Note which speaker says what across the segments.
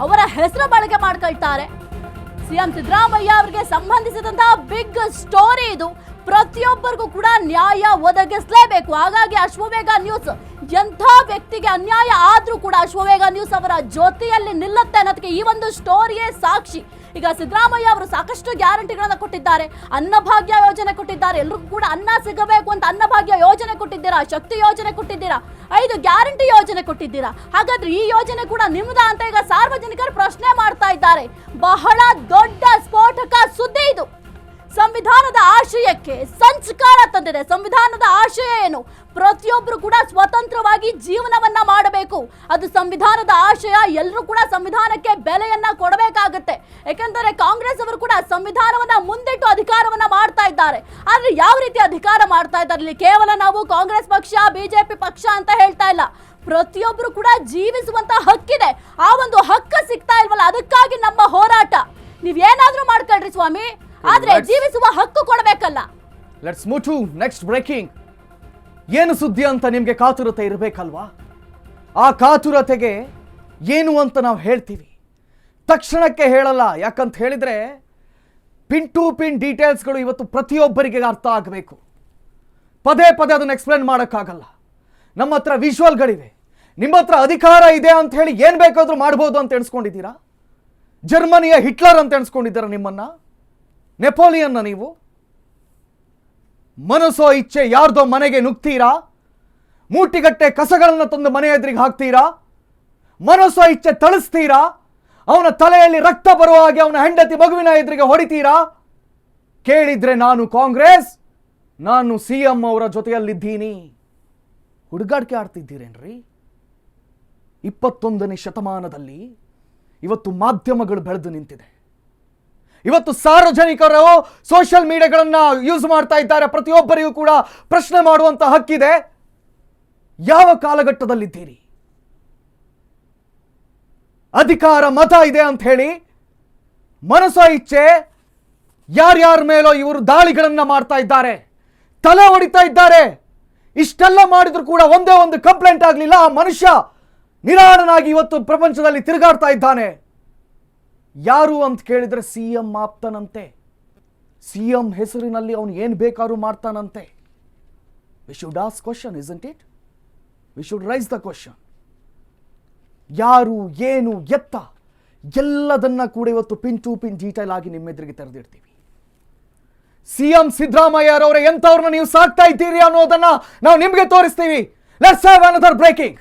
Speaker 1: ಅವರ ಹೆಸರು ಬಳಕೆ ಮಾಡ್ಕೊಳ್ತಾರೆ. ಸಿಎಂ ಸಿದ್ದರಾಮಯ್ಯ ಅವರಿಗೆ ಸಂಬಂಧಿಸಿದಂತಹ ಬಿಗ್ ಸ್ಟೋರಿ ಇದು. ಪ್ರತಿಯೊಬ್ಬರಿಗೂ ಕೂಡ ನ್ಯಾಯ ಒದಗಿಸಲೇಬೇಕು. ಹಾಗಾಗಿ ಅಶ್ವವೇಗ ನ್ಯೂಸ್ ಎಂಥ ವ್ಯಕ್ತಿಗೆ ಅನ್ಯಾಯ ಆದ್ರೂ ಕೂಡ ಅಶ್ವವೇಗ ನ್ಯೂಸ್ ಅವರ ಜೊತೆಯಲ್ಲಿ ನಿಲ್ಲುತ್ತೆ ಅನ್ನೋದಕ್ಕೆ ಈ ಒಂದು ಸ್ಟೋರಿಯೇ ಸಾಕ್ಷಿ. ಈಗ ಸಿದ್ದರಾಮಯ್ಯ ಅವರು ಸಾಕಷ್ಟು ಗ್ಯಾರಂಟಿಗಳನ್ನ ಕೊಟ್ಟಿದ್ದಾರೆ. ಅನ್ನಭಾಗ್ಯ ಯೋಜನೆ ಕೊಟ್ಟಿದ್ದಾರೆ. ಎಲ್ರಿಗೂ ಕೂಡ ಅನ್ನ ಸಿಗಬೇಕು ಅಂತ ಅನ್ನಭಾಗ್ಯ ಯೋಜನೆ ಕೊಟ್ಟಿದ್ದೀರಾ, ಶಕ್ತಿ ಯೋಜನೆ ಕೊಟ್ಟಿದ್ದೀರಾ, 5 ಗ್ಯಾರಂಟಿ ಯೋಜನೆ ಕೊಟ್ಟಿದ್ದೀರಾ. ಹಾಗಾದ್ರೆ ಈ ಯೋಜನೆ ಕೂಡ ನಿಮ್ದ ಅಂತ ಈಗ ಸಾರ್ವಜನಿಕರು ಪ್ರಶ್ನೆ ಮಾಡ್ತಾ ಇದ್ದಾರೆ. ಬಹಳ ದೊಡ್ಡ ಸ್ಫೋಟಕ ಸುದ್ದಿ ಇದು. ಸಂವಿಧಾನದ ಆಶಯಕ್ಕೆ ಸಂಸ್ಕಾರ ತಂದಿದೆ. ಸಂವಿಧಾನದ ಆಶಯ ಏನು? ಪ್ರತಿಯೊಬ್ಬರು ಕೂಡ ಸ್ವತಂತ್ರವಾಗಿ ಜೀವನವನ್ನ ಮಾಡಬೇಕು. ಅದು ಸಂವಿಧಾನದ ಆಶಯ. ಎಲ್ಲರೂ ಕೂಡ ಸಂವಿಧಾನಕ್ಕೆ ಬೆಲೆಯನ್ನ ಕೊಡಬೇಕಾಗುತ್ತೆ. ಯಾಕಂದರೆ ಕಾಂಗ್ರೆಸ್ ಅವರು ಕೂಡ ಸಂವಿಧಾನವನ್ನ ಮುಂದಿಟ್ಟು ಅಧಿಕಾರವನ್ನ ಮಾಡ್ತಾ ಇದ್ದಾರೆ. ಆದ್ರೆ ಯಾವ ರೀತಿ ಅಧಿಕಾರ ಮಾಡ್ತಾ ಇದ್ದಾರೆ? ಇಲ್ಲಿ ಕೇವಲ ನಾವು ಕಾಂಗ್ರೆಸ್ ಪಕ್ಷ, ಬಿಜೆಪಿ ಪಕ್ಷ ಅಂತ ಹೇಳ್ತಾ ಇಲ್ಲ. ಪ್ರತಿಯೊಬ್ಬರು ಕೂಡ ಜೀವಿಸುವಂತ ಹಕ್ಕಿದೆ. ಆ ಒಂದು ಹಕ್ಕು ಸಿಗ್ತಾ ಇಲ್ವಲ್ಲ, ಅದಕ್ಕಾಗಿ ನಮ್ಮ ಹೋರಾಟ. ನೀವೇನಾದ್ರೂ ಮಾಡ್ಕೊಳ್ರಿ ಸ್ವಾಮಿ, ಆದ್ರೆ ಜೀವಿಸುವ ಹಕ್ಕು ಕೊಡಬೇಕಲ್ಲ.
Speaker 2: Let's move to next breaking. ಏನು ಸುದ್ದಿ ಅಂತ ನಿಮ್ಗೆ ಕಾತುರತೆ ಇರಬೇಕಲ್ವಾ? ಆ ಕಾತುರತೆಗೆ ಏನು ಅಂತ ನಾವು ಹೇಳ್ತೀವಿ, ತಕ್ಷಣಕ್ಕೆ ಹೇಳಲ್ಲ. ಯಾಕಂತ ಹೇಳಿದ್ರೆ ಪಿನ್ ಟು ಪಿನ್ ಡೀಟೇಲ್ಸ್ಗಳು ಇವತ್ತು ಪ್ರತಿಯೊಬ್ಬರಿಗೆ ಅರ್ಥ ಆಗಬೇಕು. ಪದೇ ಪದೇ ಅದನ್ನು ಎಕ್ಸ್ಪ್ಲೇನ್ ಮಾಡೋಕ್ಕಾಗಲ್ಲ. ನಮ್ಮ ಹತ್ರ ವಿಜುವಲ್ಗಳಿವೆ. ನಿಮ್ಮ ಹತ್ರ ಅಧಿಕಾರ ಇದೆ ಅಂತ ಹೇಳಿ ಏನು ಬೇಕಾದರೂ ಮಾಡ್ಬೋದು ಅಂತ ಎಣಿಸ್ಕೊಂಡಿದ್ದೀರಾ? ಜರ್ಮನಿಯ ಹಿಟ್ಲರ್ ಅಂತ ಎಣಿಸ್ಕೊಂಡಿದ್ದೀರಾ ನಿಮ್ಮನ್ನ? ನೆಪೋಲಿಯನ್ನ ನೀವು? ಮನಸ್ಸೋ ಇಚ್ಛೆ ಯಾರ್ದೋ ಮನೆಗೆ ನುಗ್ತೀರಾ? ಮೂಟಿಗಟ್ಟೆ ಕಸಗಳನ್ನು ತಂದು ಮನೆ ಎದುರಿಗೆ ಹಾಕ್ತೀರಾ? ಮನಸ್ಸೋ ಇಚ್ಛೆ ತಳಿಸ್ತೀರಾ? ಅವನ ತಲೆಯಲ್ಲಿ ರಕ್ತ ಬರುವ ಹಾಗೆ ಅವನ ಹೆಂಡತಿ ಮಗುವಿನ ಎದುರಿಗೆ ಹೊಡಿತೀರಾ? ಕೇಳಿದ್ರೆ ನಾನು ಕಾಂಗ್ರೆಸ್, ನಾನು ಸಿಎಂ ಅವರ ಜೊತೆಯಲ್ಲಿದ್ದೀನಿ. ಹುಡುಗಾಟಿಕೆ ಆಡ್ತಿದ್ದೀರೇನ್ರಿ? 21ನೇ ಶತಮಾನದಲ್ಲಿ ಇವತ್ತು ಮಾಧ್ಯಮಗಳು ಬೆಳೆದು ನಿಂತಿದೆ. ಇವತ್ತು ಸಾರ್ವಜನಿಕರು ಸೋಷಿಯಲ್ ಮೀಡಿಯಾಗಳನ್ನ ಯೂಸ್ ಮಾಡ್ತಾ ಇದ್ದಾರೆ. ಪ್ರತಿಯೊಬ್ಬರಿಗೂ ಕೂಡ ಪ್ರಶ್ನೆ ಮಾಡುವಂತ ಹಕ್ಕಿದೆ. ಯಾವ ಕಾಲಘಟ್ಟದಲ್ಲಿದ್ದೀರಿ? ಅಧಿಕಾರ ಮತ ಇದೆ ಅಂತ ಹೇಳಿ ಮನಸೋ ಇಚ್ಛೆ ಯಾರ್ಯಾರ ಮೇಲೋ ಇವರು ದಾಳಿಗಳನ್ನ ಮಾಡ್ತಾ ಇದ್ದಾರೆ, ತಲೆ ಹೊಡಿತಾ ಇದ್ದಾರೆ. ಇಷ್ಟೆಲ್ಲ ಮಾಡಿದ್ರು ಕೂಡ ಒಂದೇ ಒಂದು ಕಂಪ್ಲೇಂಟ್ ಆಗಲಿಲ್ಲ. ಆ ಮನುಷ್ಯ ನಿರಾಳನಾಗಿ ಇವತ್ತು ಪ್ರಪಂಚದಲ್ಲಿ ತಿರುಗಾಡ್ತಾ ಇದ್ದಾನೆ. ಯಾರು ಅಂತ ಕೇಳಿದ್ರೆ ಸಿಎಂ ಆಪ್ತನಂತೆ. ಸಿಎಂ ಹೆಸರಿನಲ್ಲಿ ಅವನು ಏನು ಬೇಕಾದ್ರೂ ಮಾಡ್ತಾನಂತೆ. We should ask question, isn't it? We should raise the question. ಯಾರು, ಏನು, ಎತ್ತ ಎಲ್ಲದನ್ನ ಕೂಡ ಇವತ್ತು ಪಿನ್ ಟು ಪಿನ್ ಡೀಟೇಲ್ ಆಗಿ ನಿಮ್ಮೆದುರಿಗೆ ತೆರೆದಿಡ್ತೀವಿ. ಸಿಎಂ ಸಿದ್ದರಾಮಯ್ಯರವರೇ ಎಂಥವ್ರನ್ನ ನೀವು ಸಾಕ್ತಾ ಇದ್ದೀರಿ ಅನ್ನೋದನ್ನ ನಾವು ನಿಮ್ಗೆ ತೋರಿಸ್ತೀವಿ. Let's have another breaking.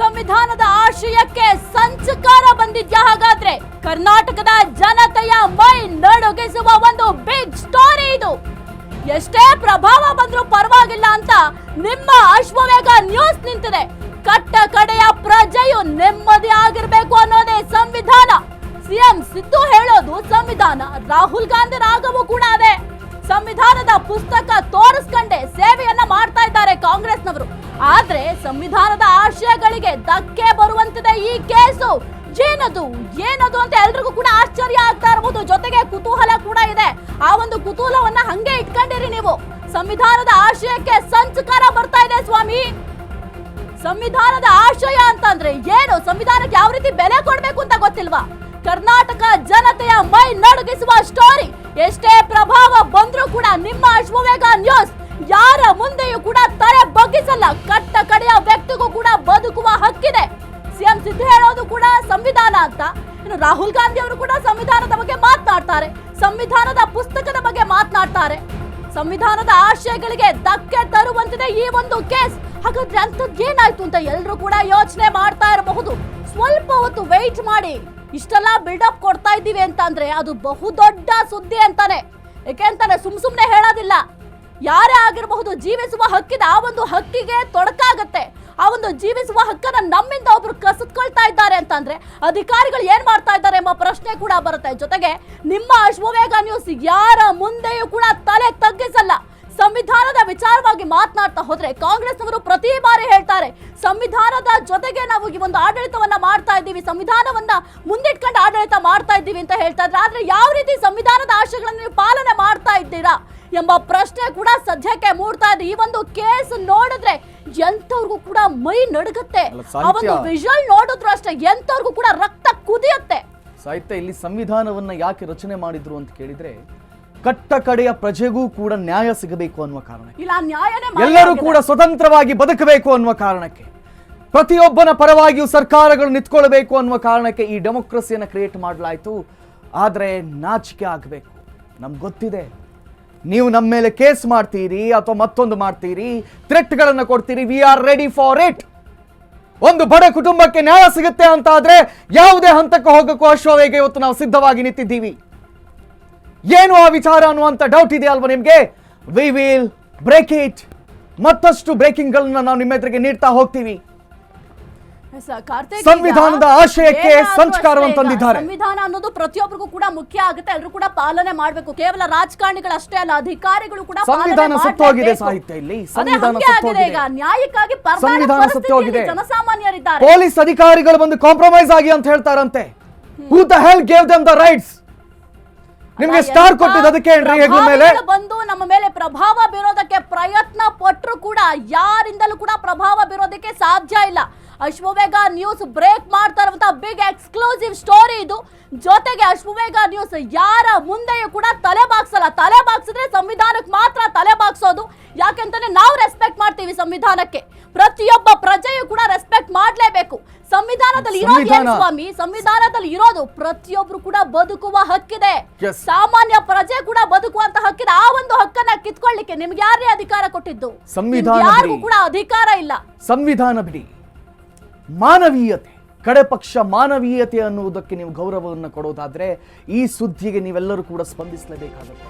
Speaker 1: ಸಂವಿಧಾನದ ಆಶಯಕ್ಕೆ ಸಂಸ್ಕಾರ ಬಂದಿದ್ಯಾ? ಹಾಗಾದ್ರೆ ಕರ್ನಾಟಕದ ಜನತೆಯ ಮೈ ನಡುಗಿಸುವ ಒಂದು ಬಿಗ್ ಸ್ಟೋರಿ ಇದು. ಎಷ್ಟೇ ಪ್ರಭಾವ ಬಂದ್ರೂ ಪರವಾಗಿಲ್ಲ ಅಂತ ನಿಮ್ಮ ಅಶ್ವವೇಗ ನ್ಯೂಸ್ ನಿಂತಿದೆ. ಕಟ್ಟ ಕಡೆಯ ಪ್ರಜೆಯು ನೆಮ್ಮದಿ ಆಗಿರ್ಬೇಕು ಅನ್ನೋದೇ ಸಂವಿಧಾನ. ಸಿಎಂ ಸಿದ್ದು ಹೇಳೋದು ಸಂವಿಧಾನ. ರಾಹುಲ್ ಗಾಂಧಿ ರಾಗವೂ ಕೂಡ ಅದೇ. ಸಂವಿಧಾನದ ಪುಸ್ತಕ ತೋರಿಸ್ಕೊಂಡೆ ಸೇವೆಯನ್ನ ಮಾಡ್ತಾ ಇದ್ದಾರೆ ಕಾಂಗ್ರೆಸ್ನವರು. ಆದ್ರೆ ಸಂವಿಧಾನದ ಆಶಯಗಳಿಗೆ ಧಕ್ಕೆ ಬರುವಂತಿದೆ ಈ ಕೇಸು. ಏನದು ಅಂತ ಎಲ್ರಿಗೂ ಕೂಡ ಆಶ್ಚರ್ಯ ಆಗ್ತಾ ಇರಬಹುದು, ಜೊತೆಗೆ ಕುತೂಹಲ ಕೂಡ ಇದೆ. ಆ ಒಂದು ಕುತೂಹಲವನ್ನ ಹಂಗೆ ಇಟ್ಕೊಂಡಿರಿ ನೀವು. ಸಂವಿಧಾನದ ಆಶಯಕ್ಕೆ ಸಂಸ್ಕಾರ ಬರ್ತಾ ಇದೆ ಸ್ವಾಮಿ. ಸಂವಿಧಾನದ ಆಶಯ ಅಂತಂದ್ರೆ ಏನು? ಸಂವಿಧಾನಕ್ಕೆ ಯಾವ ರೀತಿ ಬೆಲೆ ಕೊಡ್ಬೇಕು ಅಂತ ಗೊತ್ತಿಲ್ವಾ? ಕರ್ನಾಟಕ ಜನತೆಯ ಮೈ ನಡುಗಿಸುವ ಸ್ಟೋರಿ. ಎಷ್ಟೇ ಪ್ರಭಾವ ಬಂದ್ರೂ ಕೂಡ ನಿಮ್ಮ ಅಶ್ವವೇಗ ನ್ಯೂಸ್ ಯಾರ ಮುಂದೆಯೂ ಕೂಡ ತಲೆ ಬಗ್ಗಿಸಲ್ಲ. ಕಟ್ಟ ಕಡೆಯ ವ್ಯಕ್ತಿಗೂ ಕೂಡ ಬದುಕುವ ಹಕ್ಕಿದೆ. ಸಿಎಂ ಸಿದ್ದು ಹೇಳೋದು ಕೂಡ ಸಂವಿಧಾನ ಅಂತ. ಇನ್ನು ರಾಹುಲ್ ಗಾಂಧಿ ಅವರು ಕೂಡ ಸಂವಿಧಾನದ ಬಗ್ಗೆ ಮಾತನಾಡ್ತಾರೆ, ಸಂವಿಧಾನದ ಪುಸ್ತಕದ ಬಗ್ಗೆ ಮಾತನಾಡ್ತಾರೆ. ಸಂವಿಧಾನದ ಆಶಯಗಳಿಗೆ ಧಕ್ಕೆ ತರುವಂತಿದೆ ಈ ಒಂದು ಕೇಸ್. ಹಾಗಾದ್ರೆ ಅಂತದ್ದು ಏನಾಯ್ತು ಅಂತ ಎಲ್ಲರೂ ಕೂಡ ಯೋಚನೆ ಮಾಡ್ತಾ ಇರಬಹುದು. ಸ್ವಲ್ಪ ಹೊತ್ತು ವೆಯ್ಟ್ ಮಾಡಿ. ಇಷ್ಟೆಲ್ಲ ಬಿಲ್ಡಪ್ ಕೊಡ್ತಾ ಇದ್ದೀವಿ ಅಂತಂದ್ರೆ ಅದು ಬಹುದೊಡ್ಡ ಸುದ್ದಿ ಅಂತಾನೆ. ಯಾಕೆಂತಾನೆ ಸುಮ್ನೆ ಹೇಳೋದಿಲ್ಲ. ಯಾರೇ ಆಗಿರಬಹುದು, ಜೀವಿಸುವ ಹಕ್ಕಿದೆ. ಆ ಒಂದು ಹಕ್ಕಿಗೆ ತೊಡಕಾಗತ್ತೆ. ಆ ಒಂದು ಜೀವಿಸುವ ಹಕ್ಕನ್ನ ನಮ್ಮಿಂದ ಒಬ್ರು ಕಸಿದ್ಕೊಳ್ತಾ ಇದ್ದಾರೆ ಅಂತಂದ್ರೆ ಅಧಿಕಾರಿಗಳು ಏನ್ ಮಾಡ್ತಾ ಇದ್ದಾರೆ ಎಂಬ ಪ್ರಶ್ನೆ ಕೂಡ ಬರುತ್ತೆ. ಜೊತೆಗೆ ನಿಮ್ಮ ಅಶ್ವವೇಗ ನ್ಯೂಸ್ ಯಾರ ಮುಂದೆಯೂ ಕೂಡ ತಲೆ ತಗ್ಗಿಸಲ್ಲ. ಸಂವಿಧಾನದ ವಿಚಾರವಾಗಿ ಮಾತನಾಡ್ತಾ ಹೋದ್ರೆ ಕಾಂಗ್ರೆಸ್ನವರು ಪ್ರತಿ ಬಾರಿ ಹೇಳ್ತಾರೆ ಸಂವಿಧಾನದ ಜೊತೆಗೆ ನಾವು ಈ ಒಂದು ಆಡಳಿತವನ್ನ ಮಾಡ್ತಾ ಇದ್ದೀವಿ, ಸಂವಿಧಾನವನ್ನ ಮುಂದಿಟ್ಕೊಂಡು ಆಡಳಿತ ಮಾಡ್ತಾ ಇದ್ದೀವಿ ಅಂತ ಹೇಳ್ತಾ ಇದ್ರೆ, ಆದ್ರೆ ಯಾವ ರೀತಿ ಸಂವಿಧಾನದ ಆಶಯಗಳನ್ನು ನೀವು ಪಾಲನೆ ಮಾಡ್ತಾ ಇದ್ದೀರಾ ಎಂಬ ಪ್ರಶ್ನೆ ಕೂಡ ಸದ್ಯಕ್ಕೆ ಮೂಡ್ತಾ ಇದೆ. ಈ ಒಂದು ಕೇಸ್ ನೋಡಿದ್ರೆ ಎಂತವ್ರಿಗೂ ಕೂಡ ಮೈ ನಡುಗುತ್ತೆ, ಆ ಒಂದು ವಿಜುವಲ್ ನೋಡಿದ್ರು ಅಷ್ಟೇ ಎಂತವ್ರಿಗೂ ಕೂಡ ರಕ್ತ ಕುದಿಯುತ್ತೆ.
Speaker 2: ಸಾಹಿತ್ಯ ಇಲ್ಲಿ ಸಂವಿಧಾನವನ್ನ ಯಾಕೆ ರಚನೆ ಮಾಡಿದ್ರು ಅಂತ ಕೇಳಿದ್ರೆ ಕಟ್ಟ ಕಡೆಯ ಪ್ರಜೆಗೂ ಕೂಡ ನ್ಯಾಯ ಸಿಗಬೇಕು ಅನ್ನುವ ಕಾರಣಕ್ಕೆ,
Speaker 1: ಇಲ್ಲ ನ್ಯಾಯನೇ
Speaker 2: ಎಲ್ಲರೂ ಕೂಡ ಸ್ವತಂತ್ರವಾಗಿ ಬದುಕಬೇಕು ಅನ್ನುವ ಕಾರಣಕ್ಕೆ, ಪ್ರತಿಯೊಬ್ಬನ ಪರವಾಗಿಯೂ ಸರ್ಕಾರಗಳು ನಿಂತ್ಕೊಳ್ಬೇಕು ಅನ್ನುವ ಕಾರಣಕ್ಕೆ ಈ ಡೆಮೋಕ್ರಸಿಯನ್ನು ಕ್ರಿಯೇಟ್ ಮಾಡಲಾಯಿತು. ಆದರೆ ನಾಚಿಕೆ ಆಗಬೇಕು. ನಮ್ಗೆ ಗೊತ್ತಿದೆ ನೀವು ನಮ್ಮ ಮೇಲೆ ಕೇಸ್ ಮಾಡ್ತೀರಿ ಅಥವಾ ಮತ್ತೊಂದು ಮಾಡ್ತೀರಿ, ಥ್ರೆಟ್ಗಳನ್ನು ಕೊಡ್ತೀರಿ. We are ready for it. ಒಂದು ಬಡ ಕುಟುಂಬಕ್ಕೆ ನ್ಯಾಯ ಸಿಗುತ್ತೆ ಅಂತ ಆದ್ರೆ ಯಾವುದೇ ಹಂತಕ್ಕೆ ಹೋಗಕ್ಕೂ ಅಶ್ವವೇಗ ಇವತ್ತು ನಾವು ಸಿದ್ಧವಾಗಿ ನಿಂತಿದ್ದೀವಿ. ಏನು ಆ ವಿಚಾರ ಅನ್ನುವಂಥ ಡೌಟ್ ಇದೆ ಅಲ್ವಾ ನಿಮಗೆ? We will break it. ಮತ್ತಷ್ಟು ಬ್ರೇಕಿಂಗ್ಗಳನ್ನ ನಾವು ನಿಮ್ಮ ಎದುರಿಗೆ ನೀಡ್ತಾ ಹೋಗ್ತೀವಿ. ಸಂವಿಧಾನದ ಆಶಯಕ್ಕೆ ಸಂಸ್ಕಾರವನ್ನು ತಂದಿದ್ದಾರೆ.
Speaker 1: ಸಂವಿಧಾನ ಅನ್ನೋದು ಪ್ರತಿಯೊಬ್ಬರಿಗೂ ಕೂಡ ಮುಖ್ಯ ಆಗುತ್ತೆ, ಎಲ್ಲರೂ ಕೂಡ ಪಾಲನೆ ಮಾಡಬೇಕು. ಕೇವಲ ರಾಜಕಾರಣಿಗಳಷ್ಟೇ ಅಲ್ಲ, ಅಧಿಕಾರಿಗಳು ಕೂಡ
Speaker 2: ಸಂವಿಧಾನ ಸತ್ತೋಗಿದೆ. ಸಾಹಿತ್ಯ ಇಲ್ಲಿ ಸಂವಿಧಾನ ಸತ್ತೋಗಿದೆ.
Speaker 1: ಈಗ ನ್ಯಾಯಕ್ಕಾಗಿ
Speaker 2: ಸಂವಿಧಾನ ಸತ್ತೋಗಿದೆ.
Speaker 1: ಜನಸಾಮಾನ್ಯರಿದ್ದಾರೆ.
Speaker 2: ಪೊಲೀಸ್ ಅಧಿಕಾರಿಗಳು ಬಂದು ಕಾಂಪ್ರಮೈಸ್ ಆಗಿ ಅಂತ ಹೇಳ್ತಾರಂತೆ. Who the hell gave them the rights? ನಿಮ್ಗೆ ಸ್ಟಾರ್ ಕೊಟ್ಟಿದ್ದು ಅದಕ್ಕೆ ಹೆಗ್ಲ ಮೇಲೆ
Speaker 1: ಬಂದು ನಮ್ಮ ಮೇಲೆ ಪ್ರಭಾವ ಬೀರೋದಕ್ಕೆ ಪ್ರಯತ್ನ ಪಟ್ಟರು ಕೂಡ ಯಾರಿಂದಲೂ ಕೂಡ ಪ್ರಭಾವ ಬೀರೋದಕ್ಕೆ ಸಾಧ್ಯ ಇಲ್ಲ. ಅಶ್ವವೇಗ ನ್ಯೂಸ್ ಬ್ರೇಕ್ ಮಾಡ್ತಾ ಇರುವಂತಹ ಬಿಗ್ ಎಕ್ಸ್ಕ್ಲೂಸಿವ್ ಸ್ಟೋರಿ ಇದು. ಜೊತೆಗೆ ಅಶ್ವವೇಗ ನ್ಯೂಸ್ ಯಾರ ಮುಂದೆಯೂ ಕೂಡ ತಲೆ ಬಾಗ್ಸಲ್ಲ. ತಲೆ ಬಾಗ್ಸಿದ್ರೆ ಸಂವಿಧಾನಕ್ಕೆ ಮಾತ್ರ ತಲೆ ಬಾಗ್ಸೋದು. ಯಾಕೆಂತಂದ್ರೆ ನಾವು ರೆಸ್ಪೆಕ್ಟ್ ಮಾಡ್ತೀವಿ ಸಂವಿಧಾನಕ್ಕೆ, ಪ್ರತಿಯೊಬ್ಬ ಪ್ರಜೆಯು ಕೂಡ ರೆಸ್ಪೆಕ್ಟ್ ಮಾಡ್ಲೇಬೇಕು. ಸಂವಿಧಾನದಲ್ಲಿ ಇರೋದು ಏನು ಸ್ವಾಮಿ? ಸಂವಿಧಾನದಲ್ಲಿ ಇರೋದು ಪ್ರತಿಯೊಬ್ರು ಕೂಡ ಬದುಕುವ ಹಕ್ಕಿದೆ. ಸಾಮಾನ್ಯ ಪ್ರಜೆ ಕೂಡ ಬದುಕುವಂತ ಹಕ್ಕಿದೆ. ಆ ಒಂದು ಹಕ್ಕನ್ನ ಕಿತ್ಕೊಳ್ಳಿಕ್ಕೆ ನಿಮ್ಗೆ ಯಾರೇ ಅಧಿಕಾರ ಕೊಟ್ಟಿದ್ದು? ಯಾರಿಗೂ ಕೂಡ ಅಧಿಕಾರ ಇಲ್ಲ.
Speaker 2: ಸಂವಿಧಾನ ಬಿಡಿ, ಮಾನವೀಯತೆ, ಕಡೆ ಪಕ್ಷ ಮಾನವೀಯತೆ ಅನ್ನುವುದಕ್ಕೆ ನೀವು ಗೌರವವನ್ನು ಕೊಡೋದಾದ್ರೆ ಈ ಸುದ್ದಿಗೆ ನೀವೆಲ್ಲರೂ ಕೂಡ ಸ್ಪಂದಿಸಲೇಬೇಕಾಗುತ್ತೆ.